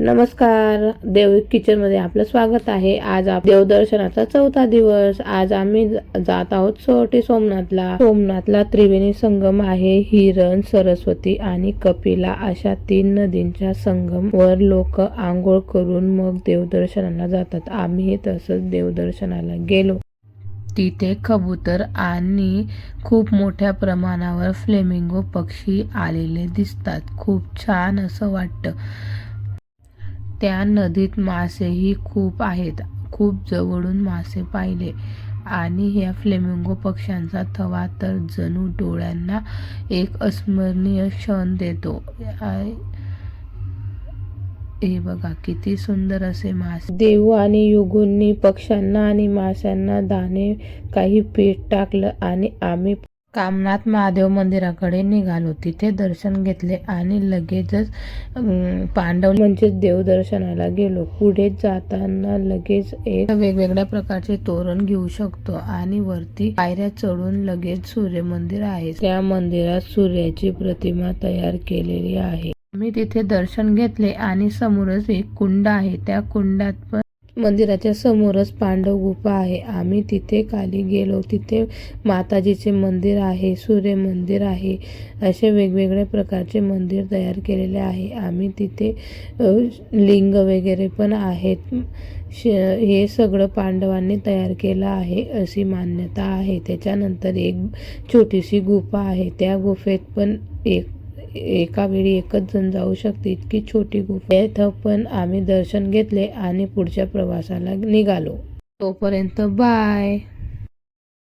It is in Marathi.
नमस्कार, देव किचन मध्ये आपलं स्वागत आहे। आज देवदर्शनाचा चौथा दिवस। आज आम्ही जात आहोत छोटे सोमनाथला त्रिवेणी संगम आहे। हिरण, सरस्वती आणि कपिला अशा 3 नदींच्या संगम वर लोक आंघोळ करून मग देवदर्शनाला जातात। आम्ही तसंच देवदर्शनाला गेलो। तिथे कबूतर आणि खूप मोठ्या प्रमाणावर फ्लेमिंगो पक्षी आलेले दिसतात। खूप छान असं वाटतं। त्या नदीत मासेही खूप आहेत। खूप जवळून मासे पाहिले आणि ह्या फ्लेमिंगो पक्ष्यांचा थवा तर जणू डोळ्यांना एक अविस्मरणीय क्षण देतो। हे बघा किती सुंदर असे मासे। देव आणि युगूंनी पक्ष्यांना आणि माशांना दाणे काही पीठ टाकलं आणि आम्ही कामनाथ महादेव मंदिराकडे निघालो। तिथे दर्शन घेतले आणि लगेचच पांडव म्हणजे देवदर्शनाला गेलो। पुढे जाताना लगेच एक वेगवेगळ्या प्रकारचे तोरण घेऊ शकतो आणि वरती पायऱ्या चढून लगेच सूर्य मंदिर आहे। त्या मंदिरात सूर्याची प्रतिमा तयार केलेली आहे। मी तिथे दर्शन घेतले आणि समोरच एक कुंड आहे। त्या कुंडात पण मंदिराच्या समोरच पांडव गुफा आहे। आम्ही तिथे खाली गेलो। तिथे माताजीचे मंदिर आहे, सूर्य मंदिर आहे, असे वेगवेगळ्या प्रकारचे मंदिर तयार केलेले आहे। आम्ही तिथे लिंग वगैरे पण आहेत। हे सगळं पांडवांनी तयार केलं आहे अशी मान्यता आहे। त्याच्यानंतर एक छोटीशी गुफा आहे। त्या गुफेत पण एका वेळी एकच जण जाऊ शकते, इतकी छोटी गुफा आहे। इथं पण आम्ही दर्शन घेतले आणि पुढच्या प्रवासाला निघालो। तोपर्यंत बाय।